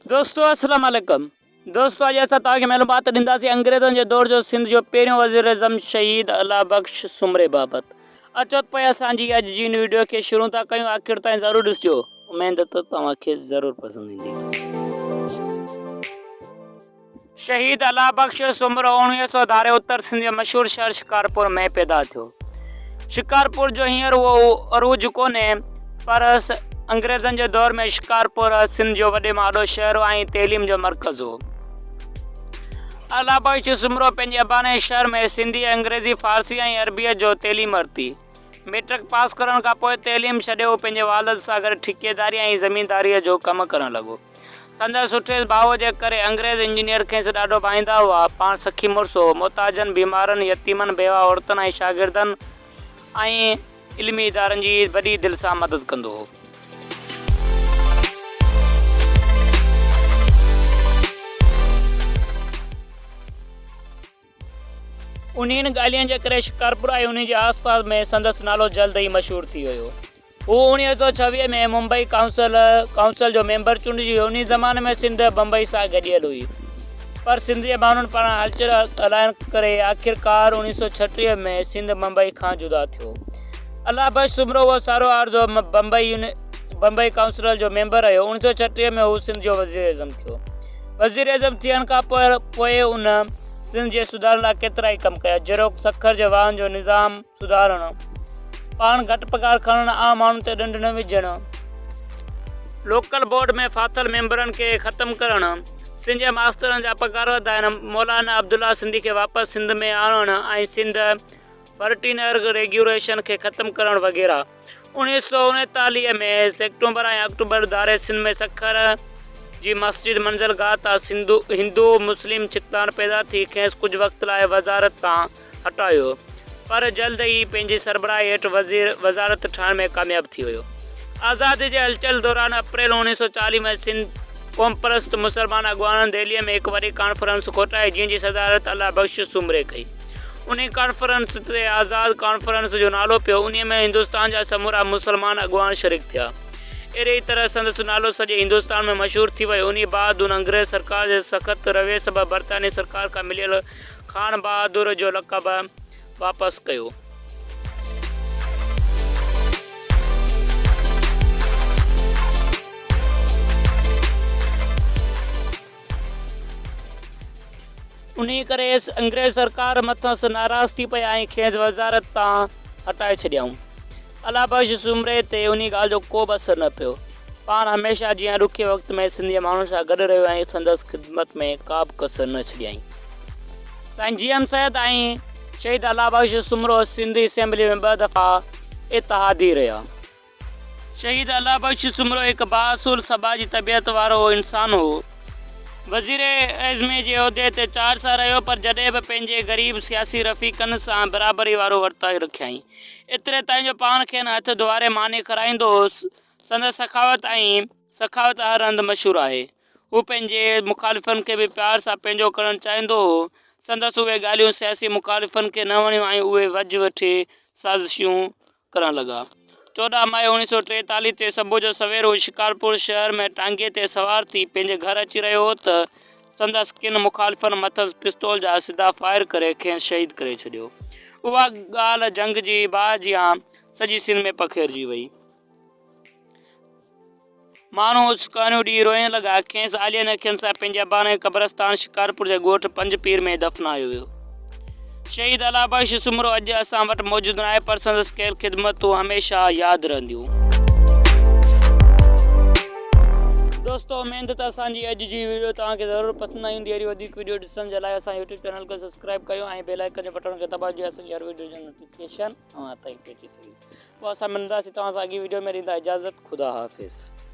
दोस्तों अस्सलाम वालेकुम। दोस्तों अॼु असां तव्हांखे मालूमात ॾींदासीं अंग्रेज़नि जे दौर जो सिंध जो पहिरियों वज़ीर आज़म शहीद अल्लाह बख़्श सुमरे बाबति। अचो त पोइ असांजी अॼु जी वीडियो खे शुरू था कयूं, आख़िर ताईं ज़रूरु ॾिसिजो, उमेद त तव्हांखे ज़रूरु पसंदि ईंदी। शहीद अल्लाह बख़्श सुमरो 1900 धारे उत्तर सिंध जे मशहूरु शहर शिकारपुर में पैदा थियो। शिकारपुर जो हींअर उहो अरूज कोन्हे, पर अंग्रेज़नि जे दौर में शिकारपुर सिंध जो वॾे में वॾो शहर ऐं तइलीम जो मर्कज़ हो। अल्लाह बख़्श सुमरो पंहिंजे अबाने शहर में सिंधी, अंग्रेज़ी, फ़ारसी ऐं अरबीअ जो तइलीम वरिती। मैट्रिक पास करण खां पोइ तइलीम छॾे उहो पंहिंजे वालिद सां गॾु ठेकेदारी ऐं ज़मीनदारीअ जो कमु करणु लॻो। संदसि सुठे भाउ जे करे अंग्रेज़ इंजीनियर खेसि ॾाढो भाईंदा हुआ। पाण सखी मुड़ुसु हो, मुहताजनि, बीमारनि, यतीमनि, बेवा औरतुनि ऐं शागिर्दनि ऐं इल्मी इदारनि जी वॾी दिलि सां मदद कंदो हो। उन्हनि ॻाल्हियुनि जे करे शिकारपुर ऐं उन जे आसपास में संदसि नालो जल्द ई मशहूरु थी वियो। हू 1926 में मुंबई काउंसिल जो मेंबर चूंडिजी वियो। उन ज़माने में सिंध बम्बई सां गॾियल हुई, पर सिंध जे माण्हुनि पाण हलचल हलाइण करे आख़िरकार 1936 में सिंध बम्बई खां जुदा थियो। अल्लाह बख़्श सुमरो उहो सारो आर्ज़ो बम्बई काउंसिल जो मेंबर रहियो। 1936 में हू सिंध जो वज़ीर आज़म थियो। वज़ीर आज़म थियण खां पोइ उन सिंध जे सुधारण लाइ केतिरा ई कमु कया, जहिड़ो सखर जे वाहन जो निज़ाम सुधारणु, पाण घटि पघार खणणु, आम माण्हुनि ते ॾंढ न विझणु, लोकल बोर्ड में फाथल मेंबरनि खे ख़तमु करणु, सिंध जे मास्तरनि जा पघार वधाइणु, मौलाना अब्दुल्ला सिंधी खे वापसि सिंध में आणणु ऐं सिंध फर्टिनर रेग्यूलेशन खे ख़तमु करणु वग़ैरह। 1939 में सेप्टेंबर ऐं अक्टूबर धारे सिंध में सखर जी मस्जिद मंज़िलगाह तां हिंदू मुस्लिम छिकताण पैदा थी। खेसि कुझु वक़्त लाइ वज़ारत तां हटायो, पर जल्द ई पंहिंजी सरबराही हेठि वज़ारत ठाहिण में कामयाब थी वियो। आज़ादी जे हलचल दौरान अप्रैल 1940 में सिंध क़ौमपरस्त मुसलमान अॻुवाननि दिल्लीअ में हिकु वॾी कॉन्फ्रेंस कोठाई, जंहिंजी सदारत अल्लाह बख़्श सुमरे कई। उन कॉन्फ्रेंस ते आज़ाद कॉन्फ्रेंस जो नालो पियो। उन में हिंदुस्तान जा समूरा मुसलमान अॻुवान शरीक थिया। अहिड़ी तरह संदसि नालो सॼे हिंदुस्तान में मशहूरु थी वियो। उन बाद उन अंग्रेज़ सरकार जे सख़्त रवैये सबबि बरतानी सरकार खां मिलियल ख़ान बहादुर जो लक़ब वापसि कयो। उन करे अंग्रेज़ सरकार मथां नाराज़ थी पिया ऐं खेसि वज़ारत तां हटाए छॾियऊं। अल्लाह बख़्श सुमरे ते उन ॻाल्हि जो को बि असरु न पियो। पाण हमेशह जीअं ॾुखे वक़्त में सिंध जे माण्हुनि सां गॾु रहियो ऐं संदसि ख़िदमत में का बि कसर न छॾियईं। साईं जी एम सैद ऐं शहीद अल्लाह बख़्श सुमरो सिंधी असेंबली में 2 दफ़ा इत्तेहादी रहिया। शहीद अल्लाह बख़्श सुमरो हिकु बासूल समाजी तबियत वारो इंसान हो। वज़ीर आज़मी जे उहिदे ते 4 साल रहियो, पर जॾहिं बि पंहिंजे ग़रीब सियासी रफ़ीक़नि सां बराबरी वारो वर्ताउ रखियईं। एतिरे ताईं जो पाण खे हथ दुआरे मानी कराईंदो हुउसि। संदसि सखावत हर हंधि मशहूरु आहे। हू पंहिंजे मुखालिफ़नि खे बि प्यार सां पंहिंजो करणु चाहींदो हो। संदसि उहे ॻाल्हियूं सियासी मुखालिफ़नि खे न वणियूं ऐं उहे वझ वठी साज़िशूं करणु लॻा। 14 मई 1943 ते सुबुह जो सवेर हू शिकारपुर शहर में टांगे ते सवार थी पंहिंजे घर अची रहियो हो त संदसि किन मुखालिफ़नि मथां पिस्तौल जा सिधा फायर करे खेसि शहीद करे छॾियो। उहा ॻाल्हि जंग जी बाजियां सॼी सिंध में पखेरजी वई। माण्हू उछकानियूं ॾेई रोइण लॻा। खेसि आलियन अखियुनि सां पंहिंजे अबाने क़ब्रस्तान शिकारपुर जे ॻोठ पंजपीर में दफ़नायो वियो। शहीद अल्लाह बख़्श सुमरो अॼु असां वटि मौजूदु न आहे, पर संदसि कयल ख़िदमतूं हमेशह यादि रहंदियूं। दोस्तों उमेद त असांजी अॼु जी वीडियो तव्हांखे ज़रूरु पसंदि ईंदी। अहिड़ी वधीक वीडियो ॾिसण जे लाइ असां यूट्यूब चैनल खे सब्सक्राइब कयो ऐं बेल आइकन जे बटन खे दॿाइजो, असांजी हर वीडियो जो नोटिफिकेशन तव्हां ताईं पहुची सघे। पोइ असां मिलंदासीं तव्हां सां अॻी वीडियो में। ॾींदा इजाज़त। ख़ुदा हाफ़िज़।